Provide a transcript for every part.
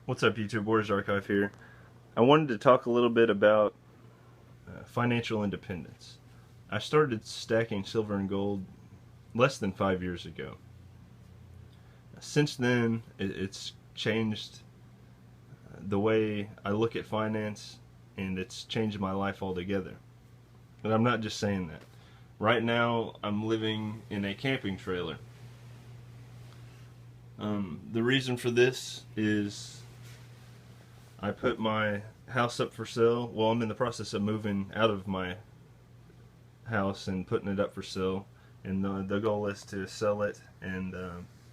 What's up, YouTube? Warriors Archive here. I wanted to talk a little bit about financial independence. I started stacking silver and gold less than 5 years ago. Since then, it's changed the way I look at finance, and it's changed my life altogether. And I'm not just saying that. Right now, I'm living in a camping trailer. The reason for this is I put my house up for sale. Well, I'm in the process of moving out of my house and putting it up for sale. And the goal is to sell it and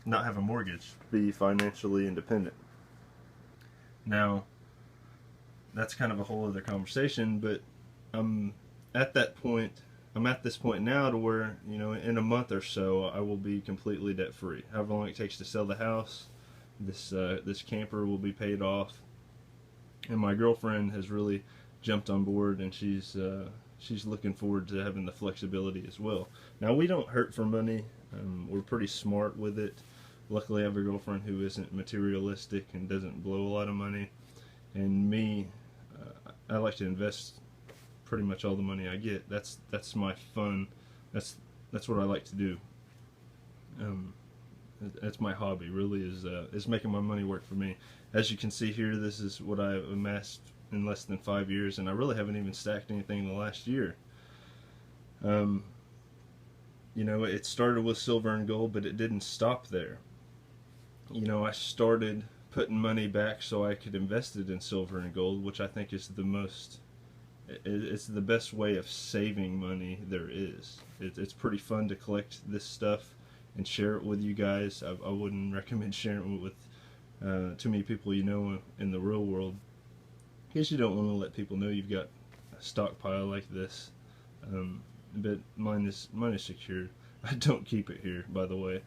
not have a mortgage, be financially independent. Now, that's kind of a whole other conversation, but I'm at that point. I'm at this point now to where, in a month or so, I will be completely debt free. However long it takes to sell the house, this camper will be paid off. And my girlfriend has really jumped on board, and she's looking forward to having the flexibility as well. Now, we don't hurt for money. We're pretty smart with it. Luckily, I have a girlfriend who isn't materialistic and doesn't blow a lot of money. And me, I like to invest pretty much all the money I get. That's my fun. That's what I like to do. That's my hobby. Really is making my money work for me. As you can see here, this is what I've amassed in less than 5 years, and I really haven't even stacked anything in the last year. It started with silver and gold, but it didn't stop there. I started putting money back so I could invest it in silver and gold, which I think is it's the best way of saving money there is. It's pretty fun to collect this stuff and share it with you guys. I wouldn't recommend sharing it with too many people in the real world, because you don't want to let people know you've got a stockpile like this. But mine is secured. I don't keep it here, by the way.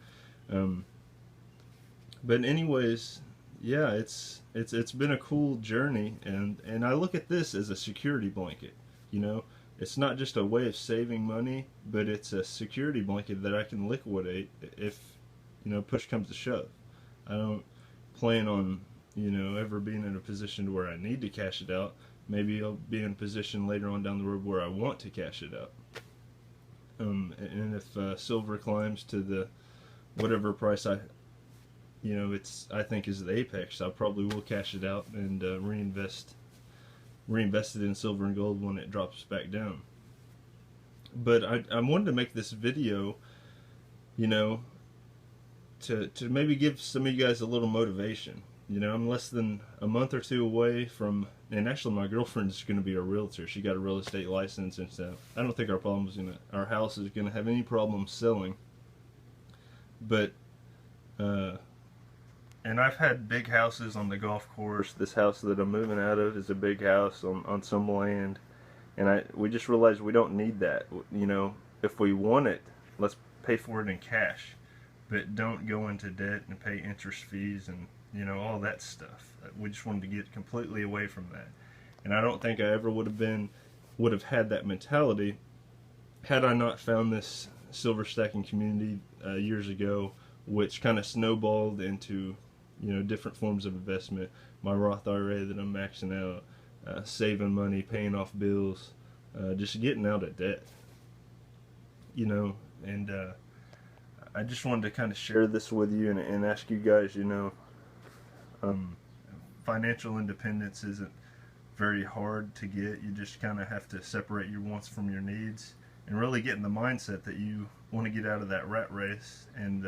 But anyways, yeah, it's been a cool journey, and I look at this as a security blanket. It's not just a way of saving money, but it's a security blanket that I can liquidate if push comes to shove. I don't plan on ever being in a position where I need to cash it out. Maybe I'll be in a position later on down the road where I want to cash it out. And if silver climbs to the whatever price I think is the apex, I probably will cash it out and reinvest it in silver and gold when it drops back down. But I wanted to make this video, to maybe give some of you guys a little motivation. I'm less than a month or two away from, and actually my girlfriend's going to be a realtor. She got a real estate license, and so I don't think our house is going to have any problem selling. But and I've had big houses on the golf course. This house that I'm moving out of is a big house on some land, and we just realized we don't need that. If we want it, let's pay for it in cash, but don't go into debt and pay interest fees and all that stuff. We just wanted to get completely away from that, and I don't think I ever would have had that mentality had I not found this silver stacking community years ago, which kind of snowballed into different forms of investment. My Roth IRA that I'm maxing out, saving money, paying off bills, just getting out of debt. And I just wanted to kind of share this with you and ask you guys, financial independence isn't very hard to get. You just kind of have to separate your wants from your needs and really get in the mindset that you want to get out of that rat race and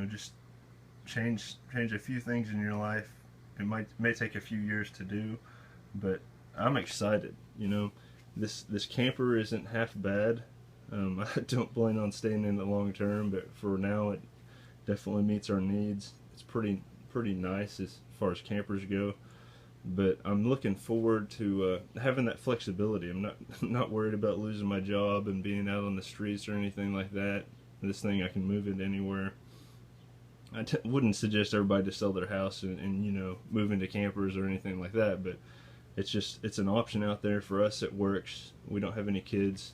just change a few things in your life. It may take a few years to do, but I'm excited. This camper isn't half bad. I don't plan on staying in it long term, but for now it definitely meets our needs. It's pretty nice as far as campers go, but I'm looking forward to having that flexibility. I'm not worried about losing my job and being out on the streets or anything like that. This thing, I can move it anywhere. I wouldn't suggest everybody to sell their house and move into campers or anything like that, but it's an option out there for us. It works. We don't have any kids,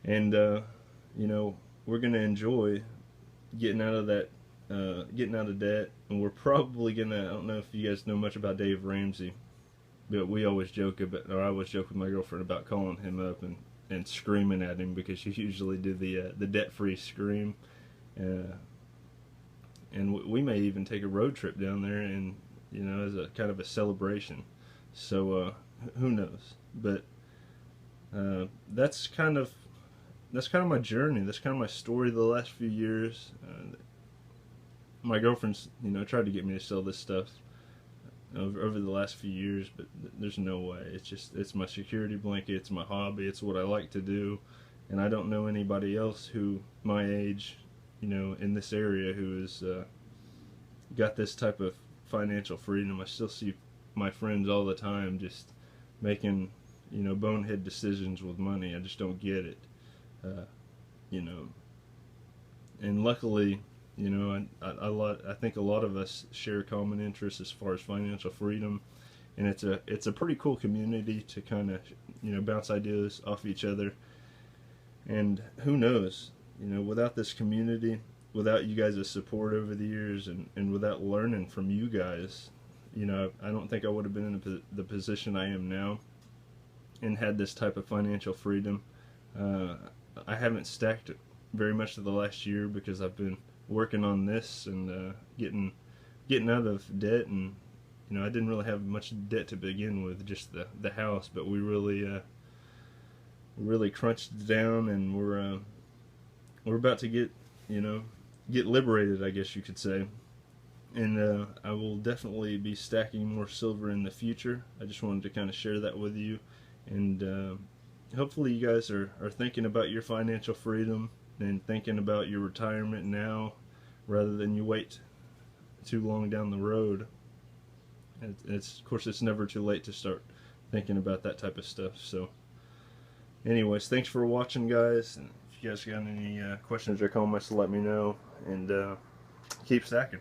and we're gonna enjoy getting out of that getting out of debt, and we're probably gonna. I don't know if you guys know much about Dave Ramsey, but we always joke about, or I always joke with my girlfriend about calling him up and screaming at him, because she usually do the debt-free scream, and we may even take a road trip down there, and as a kind of a celebration. So who knows? But that's kind of my journey. That's kind of my story the last few years. My girlfriend's tried to get me to sell this stuff over the last few years, but there's no way. It's my security blanket. It's my hobby. It's what I like to do, and I don't know anybody else who my age, in this area, who has got this type of financial freedom. I still see my friends all the time just making bonehead decisions with money. I just don't get it. And luckily, I think a lot of us share common interests as far as financial freedom, and it's a pretty cool community to kind of bounce ideas off each other. And who knows, without this community, without you guys' support over the years, and without learning from you guys, I don't think I would have been in the position I am now and had this type of financial freedom. I haven't stacked it very much of the last year because I've been working on this and getting out of debt, and I didn't really have much debt to begin with, just the house, but we really crunched down, and we're about to get liberated, I guess you could say. And I will definitely be stacking more silver in the future. I just wanted to kind of share that with you, and hopefully you guys are thinking about your financial freedom and thinking about your retirement now, rather than you wait too long down the road. Of course, it's never too late to start thinking about that type of stuff. So anyways, thanks for watching, guys. And if you guys got any questions or comments, let me know, and keep stacking.